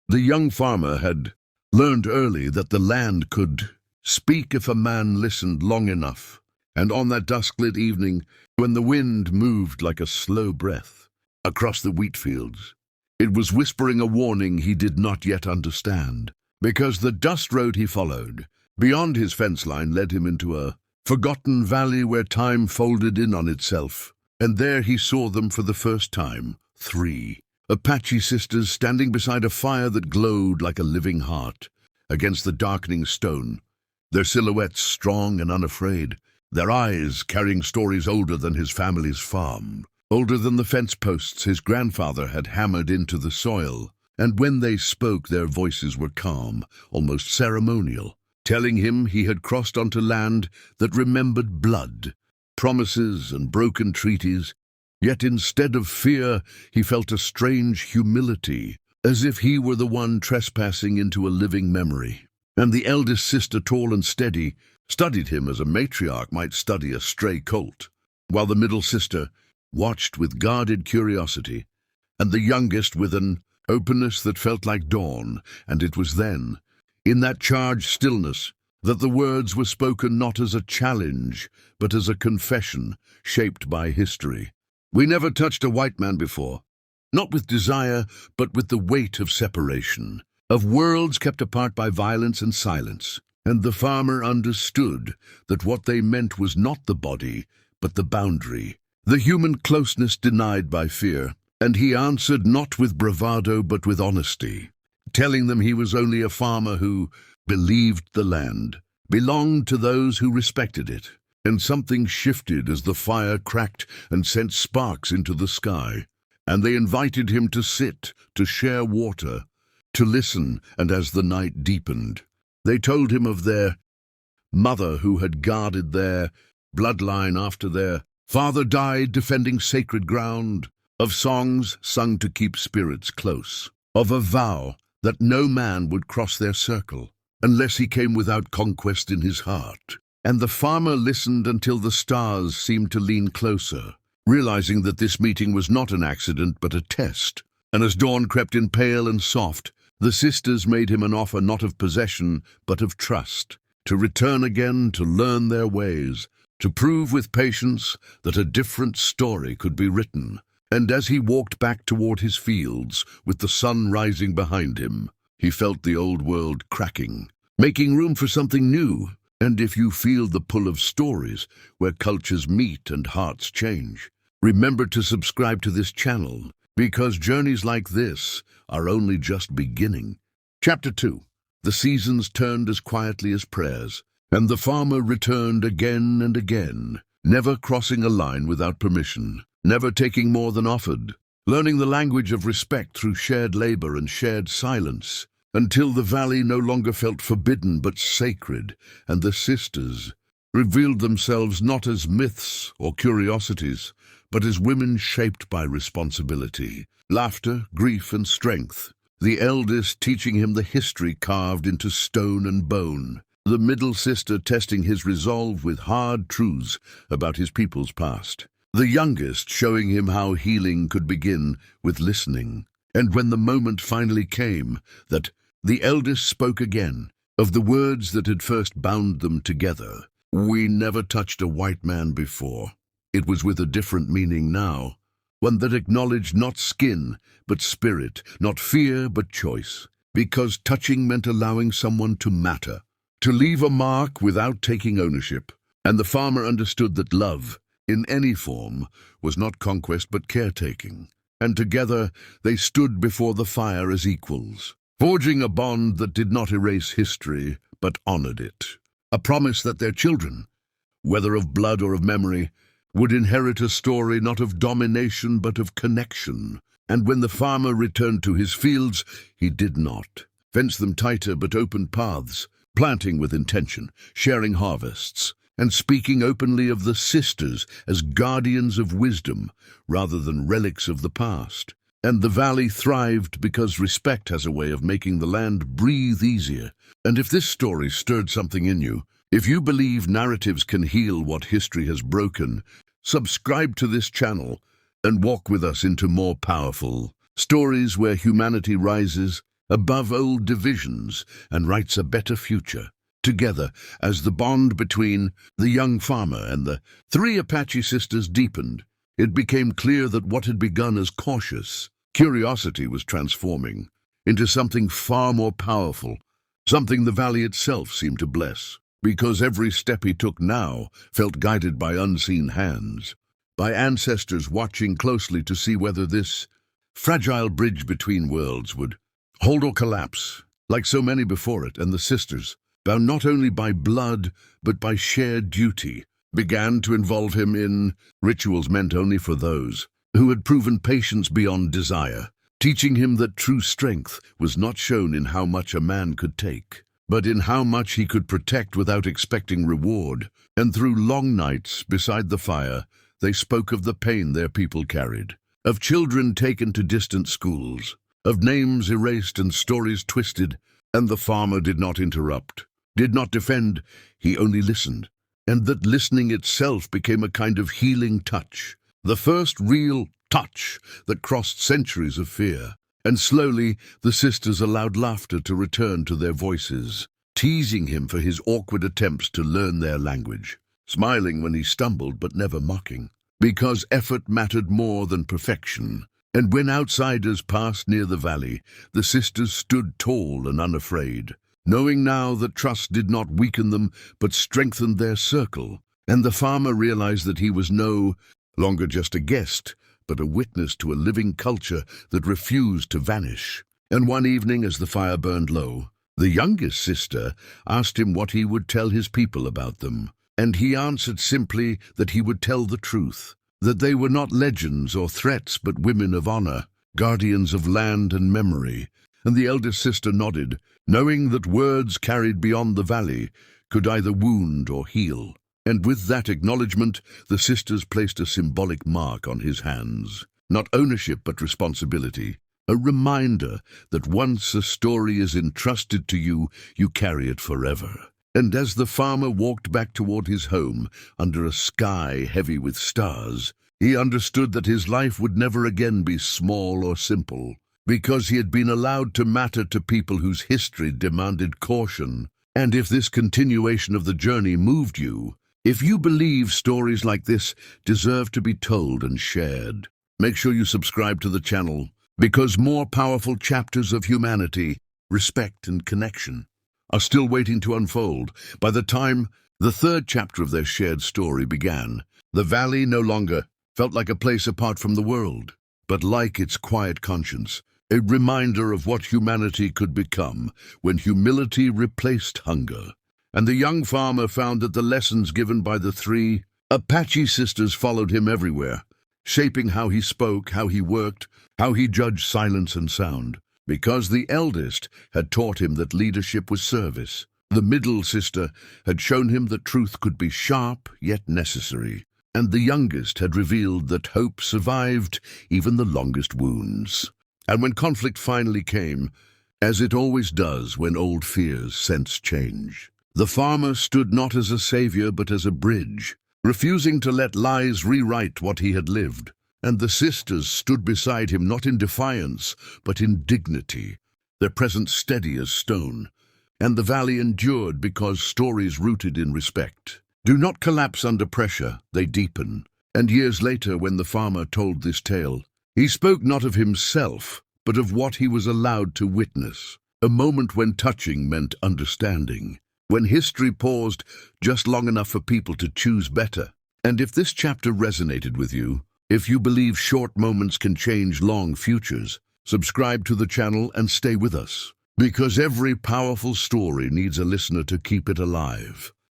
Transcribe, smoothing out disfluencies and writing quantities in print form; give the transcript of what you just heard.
The young farmer had learned early that the land could speak if a man listened long enough. And on that dusk-lit evening, when the wind moved like a slow breath across the wheat fields, it was whispering a warning he did not yet understand, because the dust road he followed, beyond his fence line, led him into a forgotten valley where time folded in on itself. And there he saw them for the first time, 3 Apache sisters standing beside a fire that glowed like a living heart against the darkening stone, their silhouettes strong and unafraid, their eyes carrying stories older than his family's farm, older than the fence posts his grandfather had hammered into the soil. And when they spoke, their voices were calm, almost ceremonial, telling him he had crossed onto land that remembered blood, promises, and broken treaties. Yet instead of fear, he felt a strange humility, as if he were the one trespassing into a living memory. And the eldest sister, tall and steady, studied him as a matriarch might study a stray colt, while the middle sister watched with guarded curiosity, and the youngest with an openness that felt like dawn. And it was then, in that charged stillness, that the words were spoken not as a challenge, but as a confession shaped by history. "We never touched a white man before, not with desire, but with the weight of separation, of worlds kept apart by violence and silence." And the farmer understood that what they meant was not the body, but the boundary, the human closeness denied by fear. And he answered not with bravado, but with honesty, telling them he was only a farmer who believed the land belonged to those who respected it. And something shifted as the fire cracked and sent sparks into the sky. And they invited him to sit, to share water, to listen. And as the night deepened, they told him of their mother who had guarded their bloodline after their father died defending sacred ground, of songs sung to keep spirits close, of a vow that no man would cross their circle unless he came without conquest in his heart. And the farmer listened until the stars seemed to lean closer, realizing that this meeting was not an accident but a test. And as dawn crept in pale and soft, the sisters made him an offer not of possession but of trust, to return again, to learn their ways, to prove with patience that a different story could be written. And as he walked back toward his fields, with the sun rising behind him, he felt the old world cracking, making room for something new. And if you feel the pull of stories where cultures meet and hearts change, remember to subscribe to this channel, because journeys like this are only just beginning. Chapter 2. The seasons turned as quietly as prayers, and the farmer returned again and again, never crossing a line without permission, never taking more than offered, learning the language of respect through shared labor and shared silence, until the valley no longer felt forbidden but sacred, and the sisters revealed themselves not as myths or curiosities, but as women shaped by responsibility, laughter, grief, and strength, the eldest teaching him the history carved into stone and bone, the middle sister testing his resolve with hard truths about his people's past, the youngest showing him how healing could begin with listening. And when the moment finally came that the eldest spoke again, of the words that had first bound them together, "We never touched a white man before," it was with a different meaning now, one that acknowledged not skin, but spirit, not fear, but choice, because touching meant allowing someone to matter, to leave a mark without taking ownership. And the farmer understood that love, in any form, was not conquest but caretaking. And together they stood before the fire as equals, forging a bond that did not erase history, but honored it. A promise that their children, whether of blood or of memory, would inherit a story not of domination but of connection. And when the farmer returned to his fields, he did not fence them tighter but opened paths, planting with intention, sharing harvests, and speaking openly of the sisters as guardians of wisdom rather than relics of the past. And the valley thrived because respect has a way of making the land breathe easier. And if this story stirred something in you, if you believe narratives can heal what history has broken, subscribe to this channel and walk with us into more powerful stories where humanity rises above old divisions, and writes a better future. Together, as the bond between the young farmer and the three Apache sisters deepened, it became clear that what had begun as cautious curiosity was transforming into something far more powerful, something the valley itself seemed to bless, because every step he took now felt guided by unseen hands, by ancestors watching closely to see whether this fragile bridge between worlds would hold or collapse, like so many before it. And the sisters, bound not only by blood but by shared duty, began to involve him in rituals meant only for those who had proven patience beyond desire, teaching him that true strength was not shown in how much a man could take, but in how much he could protect without expecting reward. And through long nights beside the fire, they spoke of the pain their people carried, of children taken to distant schools, of names erased and stories twisted. And the farmer did not interrupt, did not defend, he only listened. And that listening itself became a kind of healing touch, the first real touch that crossed centuries of fear. And slowly the sisters allowed laughter to return to their voices, teasing him for his awkward attempts to learn their language, smiling when he stumbled but never mocking, because effort mattered more than perfection. And when outsiders passed near the valley, the sisters stood tall and unafraid, knowing now that trust did not weaken them but strengthened their circle. And the farmer realized that he was no longer just a guest, but a witness to a living culture that refused to vanish. And one evening, as the fire burned low, the youngest sister asked him what he would tell his people about them. And he answered simply that he would tell the truth, that they were not legends or threats but women of honor, guardians of land and memory. And the eldest sister nodded, knowing that words carried beyond the valley could either wound or heal. And with that acknowledgement, the sisters placed a symbolic mark on his hands. Not ownership but responsibility, a reminder that once a story is entrusted to you, you carry it forever. And as the farmer walked back toward his home, under a sky heavy with stars, he understood that his life would never again be small or simple, because he had been allowed to matter to people whose history demanded caution. And if this continuation of the journey moved you, if you believe stories like this deserve to be told and shared, make sure you subscribe to the channel, because more powerful chapters of humanity, respect and connection are still waiting to unfold. By the time the third chapter of their shared story began, the valley no longer felt like a place apart from the world, but like its quiet conscience, a reminder of what humanity could become when humility replaced hunger. And the young farmer found that the lessons given by the three Apache sisters followed him everywhere, shaping how he spoke, how he worked, how he judged silence and sound. Because the eldest had taught him that leadership was service, the middle sister had shown him that truth could be sharp yet necessary, and the youngest had revealed that hope survived even the longest wounds. And when conflict finally came, as it always does when old fears sense change, the farmer stood not as a savior but as a bridge, refusing to let lies rewrite what he had lived. And the sisters stood beside him not in defiance but in dignity, their presence steady as stone. And the valley endured because stories rooted in respect do not collapse under pressure, they deepen. And years later, when the farmer told this tale, he spoke not of himself but of what he was allowed to witness, a moment when touching meant understanding, when history paused just long enough for people to choose better. And if this chapter resonated with you, if you believe short moments can change long futures, subscribe to the channel and stay with us, because every powerful story needs a listener to keep it alive.